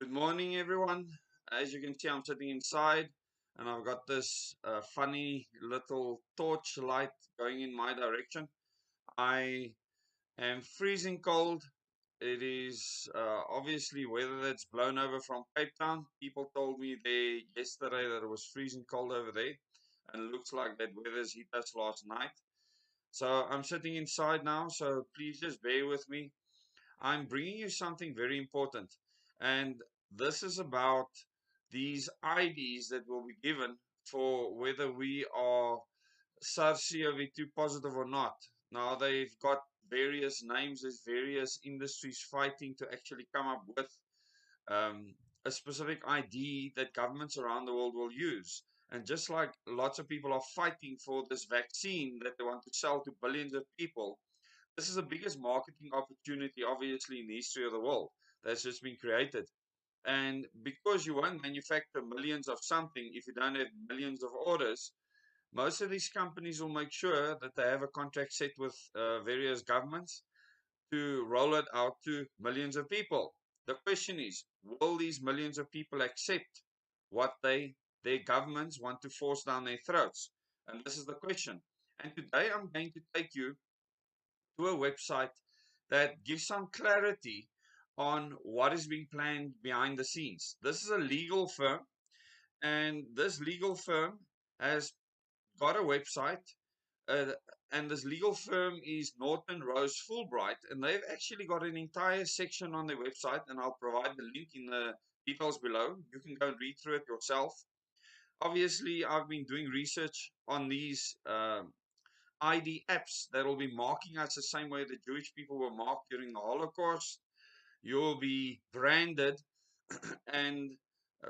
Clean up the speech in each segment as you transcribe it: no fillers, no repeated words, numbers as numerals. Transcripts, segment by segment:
Good morning, everyone. As you can see, I'm sitting inside and I've got this funny little torch light going in my direction. I am freezing cold. It is obviously weather that's blown over from Cape Town. People told me there yesterday that it was freezing cold over there, and it looks like that weather's hit us last night. So I'm sitting inside now, so please just bear with me. I'm bringing you something very important, and this is about these IDs that will be given for whether we are SARS-CoV-2 positive or not. Now, they've got various names, there's various industries fighting to actually come up with um, a specific ID that governments around the world will use. And just like lots of people are fighting for this vaccine that they want to sell to billions of people, this is the biggest marketing opportunity, obviously, in the history of the world that's just been created. And because you won't manufacture millions of something if you don't have millions of orders, most of these companies will make sure that they have a contract set with various governments to roll it out to millions of people. The question is, will these millions of people accept what their governments want to force down their throats? And this is the question. And today I'm going to take you to a website that gives some clarity on what is being planned behind the scenes. This is a legal firm, and this legal firm has got a website, uh, and this legal firm is Norton Rose Fulbright, and they've actually got an entire section on their website, and I'll provide the link in the details below. You can go and read through it yourself. Obviously, I've been doing research on these ID apps that will be marking us the same way the Jewish people were marked during the Holocaust. You'll be branded, and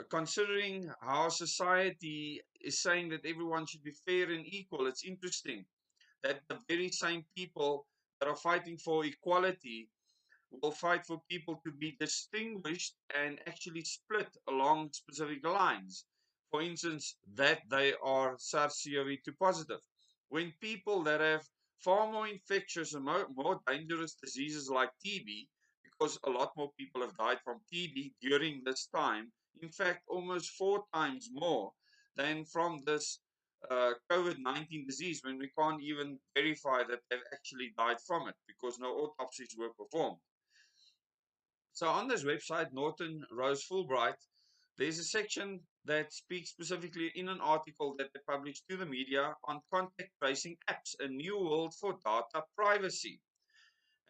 considering how society is saying that everyone should be fair and equal, it's interesting that the very same people that are fighting for equality will fight for people to be distinguished and actually split along specific lines. For instance, that they are SARS-CoV-2 positive. When people that have far more infectious and more dangerous diseases like TB, because a lot more people have died from TB during this time, in fact, almost 4 times more than from this COVID-19 disease, when we can't even verify that they've actually died from it because no autopsies were performed. So on this website, Norton Rose Fulbright, there's a section that speaks specifically in an article that they published to the media on contact tracing apps, a new world for data privacy.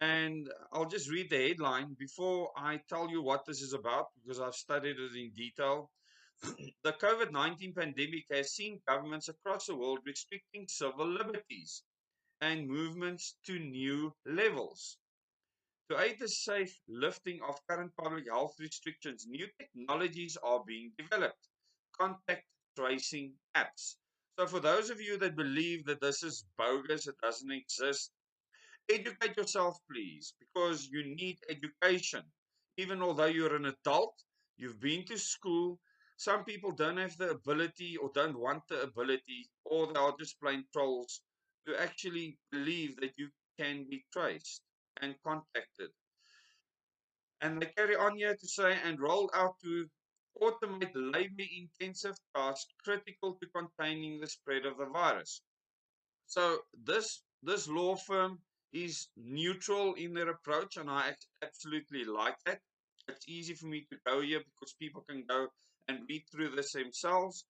And I'll just read the headline before I tell you what this is about, because I've studied it in detail. The COVID-19 pandemic has seen governments across the world restricting civil liberties and movements to new levels. To aid the safe lifting of current public health restrictions, new technologies are being developed. Contact tracing apps. So, for those of you that believe that this is bogus, it doesn't exist, educate yourself, please, because you need education. Even although you're an adult, you've been to school, some people don't have the ability or don't want the ability, or they are just plain trolls, to actually believe that you can be traced and contacted. And they carry on here to say, and rolled out to automate labor-intensive tasks critical to containing the spread of the virus. So this law firm is neutral in their approach, and I absolutely like that. It's easy for me to go here because people can go and read through this themselves.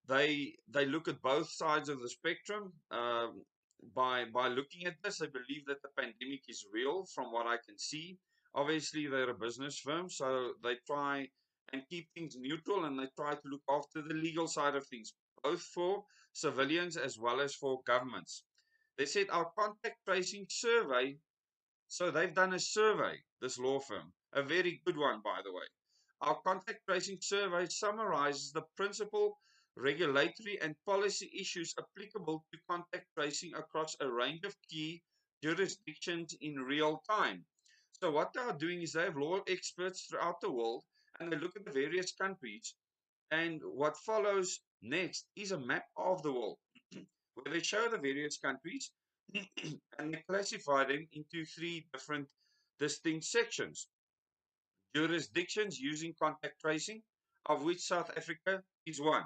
They look at both sides of the spectrum. By looking at this, I believe that the pandemic is real from what I can see. Obviously, they're a business firm, so they try and keep things neutral, and they try to look after the legal side of things, both for civilians as well as for governments. They said our contact tracing survey, so they've done a survey, this law firm, a very good one, by the way. Our contact tracing survey summarizes the principal regulatory and policy issues applicable to contact tracing across a range of key jurisdictions in real time. So what they are doing is they have law experts throughout the world, and they look at the various countries, and what follows next is a map of the world where they show the various countries and they classify them into three different distinct sections: Jurisdictions using contact tracing, of which South Africa is one.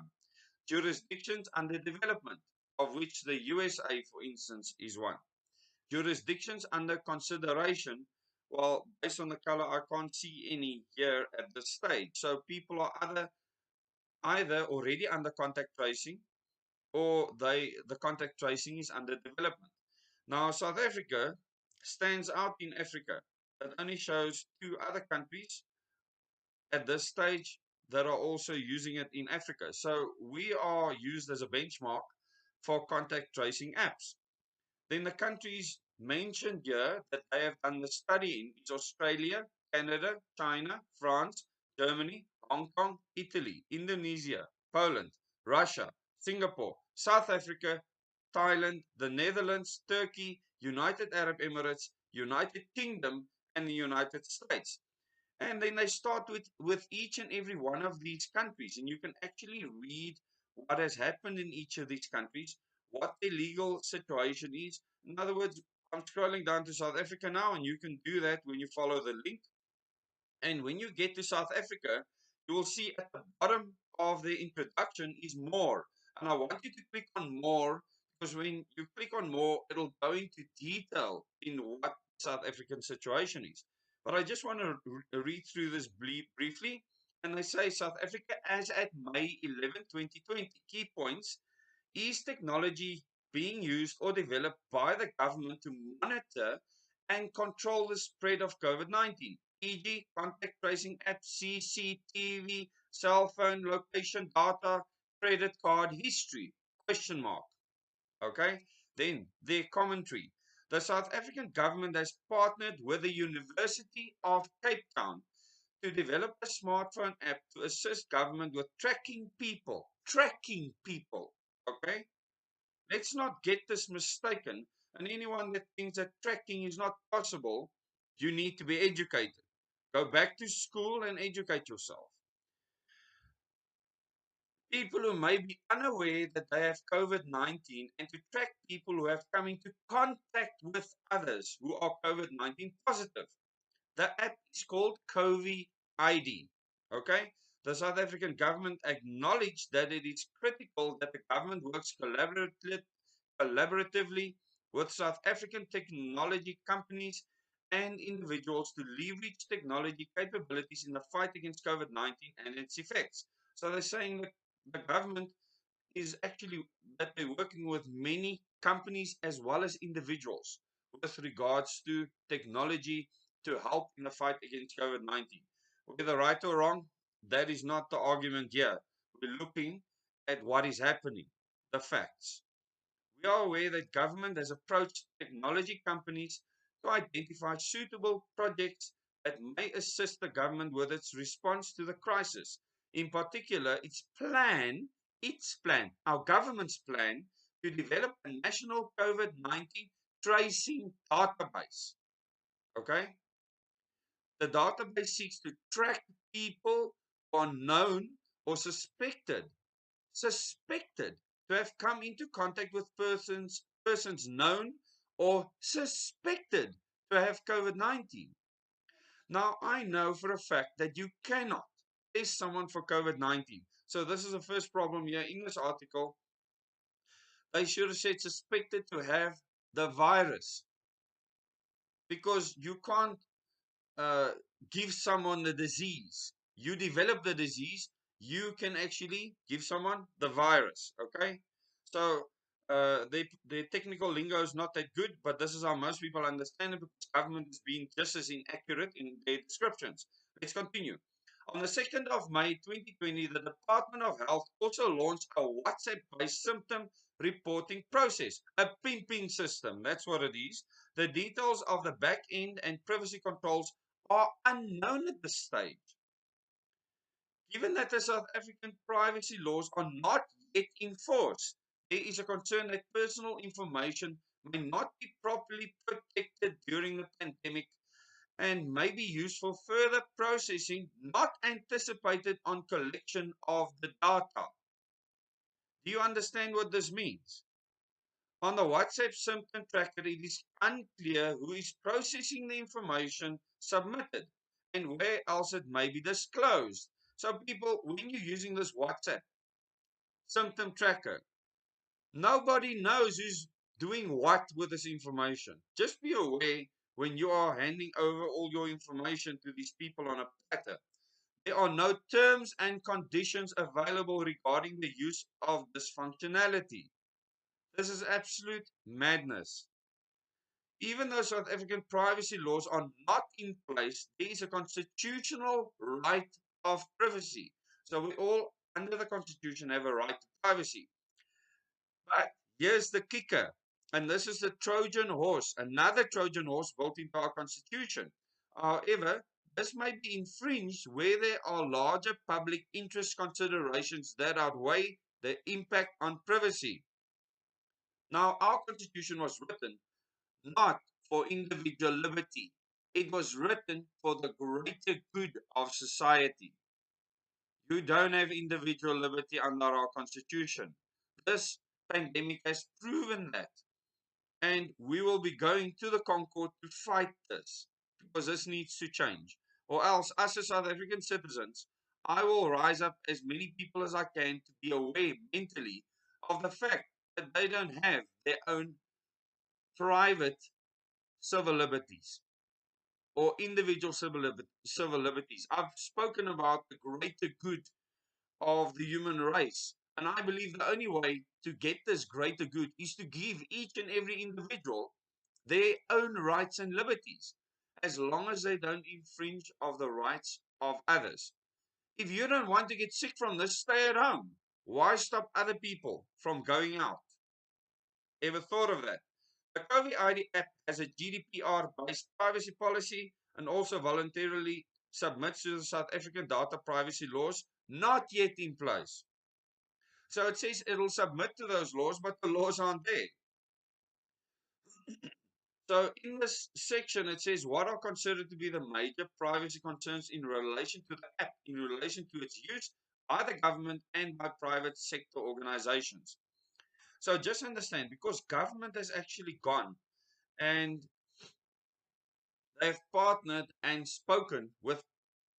Jurisdictions under development, of which the USA, for instance, is one. Jurisdictions under consideration, well, based on the color, I can't see any here at this stage. So people are either already under contact tracing, or the contact tracing is under development. Now, South Africa stands out in Africa. It only shows two other countries at this stage that are also using it in Africa. So we are used as a benchmark for contact tracing apps. Then the countries mentioned here that they have done the study in is Australia, Canada, China, France, Germany, Hong Kong, Italy, Indonesia, Poland, Russia, Singapore, South Africa, Thailand, the Netherlands, Turkey, United Arab Emirates, United Kingdom, and the United States. And then they start with each and every one of these countries, and you can actually read what has happened in each of these countries, what the legal situation is. In other words, I'm scrolling down to South Africa now, and you can do that when you follow the link. And when you get to South Africa, you will see at the bottom of the introduction is more. And I want you to click on more, because when you click on more, it'll go into detail in what South African situation is. But I just want to read through this briefly. And they say South Africa as at May 11, 2020. Key points: is technology being used or developed by the government to monitor and control the spread of COVID-19, e.g., contact tracing apps, CCTV, cell phone location data, credit card history? Question mark. Okay. Then their commentary. The South African government has partnered with the University of Cape Town to develop a smartphone app to assist government with tracking people. Tracking people. Okay. Let's not get this mistaken. And anyone that thinks that tracking is not possible, you need to be educated. Go back to school and educate yourself. People who may be unaware that they have COVID-19, and to track people who have come into contact with others who are COVID-19 positive. The app is called Covi-ID. Okay? The South African government acknowledged that it is critical that the government works collaboratively with South African technology companies and individuals to leverage technology capabilities in the fight against COVID-19 and its effects. So they're saying that the government is actually that they're working with many companies as well as individuals with regards to technology to help in the fight against COVID-19. Whether right or wrong, that is not the argument here. We're looking at what is happening, the facts. We are aware that government has approached technology companies to identify suitable projects that may assist the government with its response to the crisis. In particular, our government's plan to develop a national COVID-19 tracing database. Okay? The database seeks to track people who are known or suspected to have come into contact with persons known or suspected to have COVID-19. Now, I know for a fact that you cannot test someone for COVID-19. So this is the first problem here in this article. They should have said suspected to have the virus, because you can't uh, give someone the disease. You develop the disease, you can actually give someone the virus. Okay, so the technical lingo is not that good, but this is how most people understand it, because government is being just as inaccurate in their descriptions. Let's continue. On the 2nd of May 2020, the Department of Health also launched a WhatsApp-based symptom reporting process, a pimping system. That's what it is. The details of the back end and privacy controls are unknown at this stage. Given that the South African privacy laws are not yet enforced, there is a concern that personal information may not be properly protected during the pandemic and may be used for further processing not anticipated on collection of the data. Do you understand what this means? On the WhatsApp symptom tracker, it is unclear who is processing the information submitted, and where else it may be disclosed. So people, when you're using this WhatsApp symptom tracker, nobody knows who's doing what with this information. Just be aware when you are handing over all your information to these people on a platter. There are no terms and conditions available regarding the use of this functionality. This is absolute madness. Even though South African privacy laws are not in place, there is a constitutional right of privacy. So we all, under the Constitution, have a right to privacy. But here's the kicker, and this is the Trojan horse, another Trojan horse built into our Constitution. However, this may be infringed where there are larger public interest considerations that outweigh the impact on privacy. Now, our Constitution was written not for individual liberty. It was written for the greater good of society. You don't have individual liberty under our Constitution. This pandemic has proven that. And we will be going to the Concord to fight this because this needs to change. Or else, us as South African citizens, I will rise up as many people as I can to be aware mentally of the fact that they don't have their own private civil liberties or individual civil liberties. I've spoken about the greater good of the human race. And I believe the only way to get this greater good is to give each and every individual their own rights and liberties, as long as they don't infringe of the rights of others. If you don't want to get sick from this, stay at home. Why stop other people from going out? Ever thought of that? The Covi-ID app has a GDPR-based privacy policy and also voluntarily submits to the South African data privacy laws, not yet in place. So it says it'll submit to those laws, but the laws aren't there. So in this section, it says what are considered to be the major privacy concerns in relation to the app, in relation to its use by the government and by private sector organizations. So just understand, because government has actually gone and they've partnered and spoken with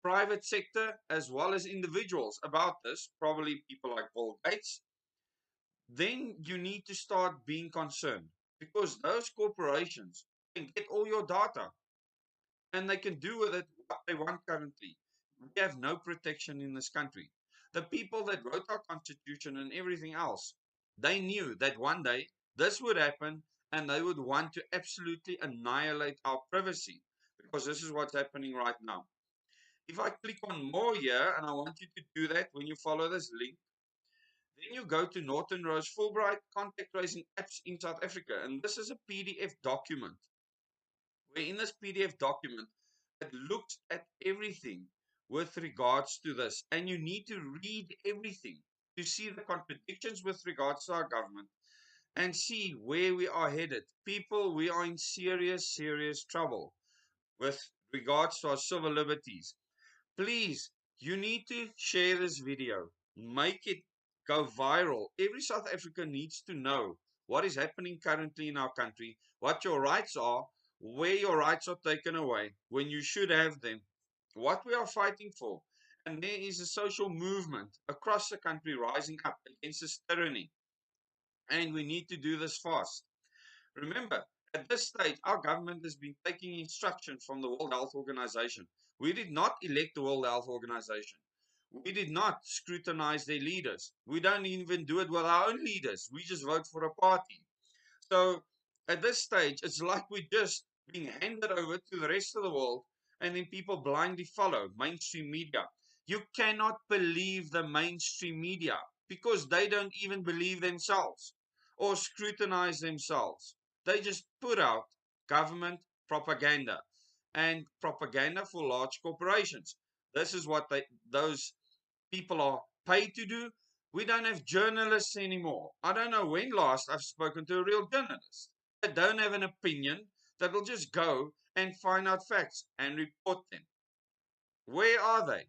private sector as well as individuals about this, probably people like Bill Gates, then you need to start being concerned, because those corporations can get all your data and they can do with it what they want currently. We have no protection in this country. The people that wrote our constitution and everything else, they knew that one day this would happen and they would want to absolutely annihilate our privacy, because this is what's happening right now. If I click on more here, and I want you to do that when you follow this link, then you go to Norton Rose Fulbright Contact Tracing Apps in South Africa. And this is a PDF document, where in this PDF document, it looks at everything with regards to this. And you need to read everything to see the contradictions with regards to our government and see where we are headed. People, we are in serious, serious trouble with regards to our civil liberties. Please, you need to share this video. Make it go viral. Every South African needs to know what is happening currently in our country, what your rights are, where your rights are taken away when you should have them, what we are fighting for. And there is a social movement across the country rising up against this tyranny. And we need to do this fast. Remember, at this stage, our government has been taking instructions from the World Health Organization. We did not elect the World Health Organization. We did not scrutinize their leaders. We don't even do it with our own leaders. We just vote for a party. So at this stage, it's like we're just being handed over to the rest of the world, and then people blindly follow mainstream media. You cannot believe the mainstream media because they don't even believe themselves or scrutinize themselves. They just put out government propaganda and propaganda for large corporations. This is what those people are paid to do. We don't have journalists anymore. I don't know when last I've spoken to a real journalist that don't have an opinion, that will just go and find out facts and report them. Where are they?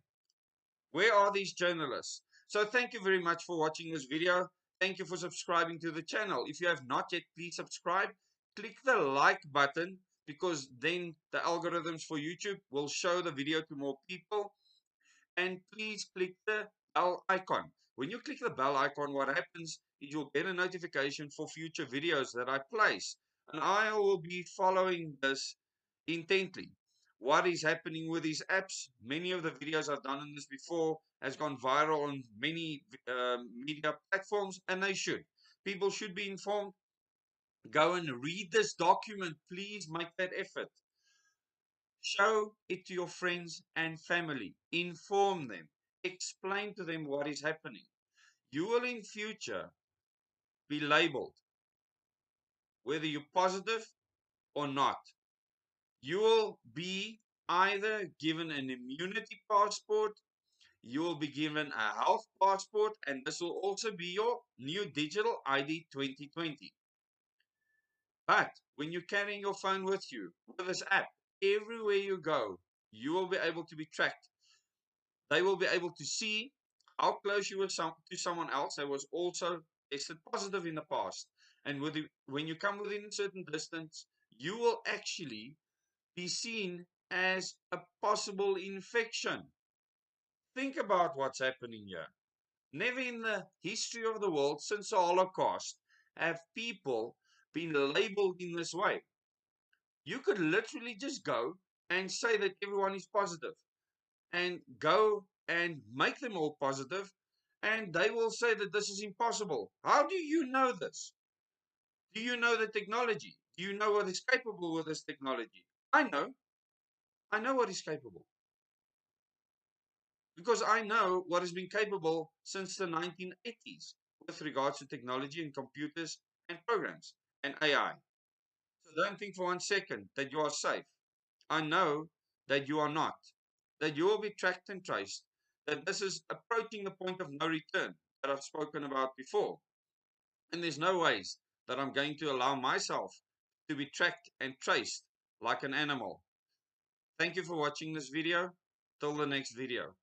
Where are these journalists? So thank you very much for watching this video. Thank you for subscribing to the channel. If you have not yet, please subscribe. Click the like button because then the algorithms for YouTube will show the video to more people. And please click the bell icon. When you click the bell icon, what happens is you'll get a notification for future videos that I place. And I will be following this intently. What is happening with these apps? Many of the videos I've done on this before has gone viral on many media platforms, and they should. People should be informed. Go and read this document. Please make that effort. Show it to your friends and family. Inform them. Explain to them what is happening. You will in future be labeled, whether you're positive or not. You will be either given an immunity passport, you will be given a health passport, and this will also be your new digital ID 2020. But when you're carrying your phone with you, with this app, everywhere you go, you will be able to be tracked. They will be able to see how close you were to someone else that was also tested positive in the past. And when you come within a certain distance, you will actually be seen as a possible infection. Think about what's happening here. Never in the history of the world since the Holocaust have people been labeled in this way. You could literally just go and say that everyone is positive and go and make them all positive, and they will say that this is impossible. How do you know this? Do you know the technology? Do you know what is capable with this technology? I know. I know what is capable because I know what has been capable since the 1980s with regards to technology and computers and programs and AI. So don't think for 1 second that you are safe. I know that you are not, that you will be tracked and traced, that this is approaching the point of no return that I've spoken about before. And there's no ways that I'm going to allow myself to be tracked and traced like an animal. Thank you for watching this video. Till the next video.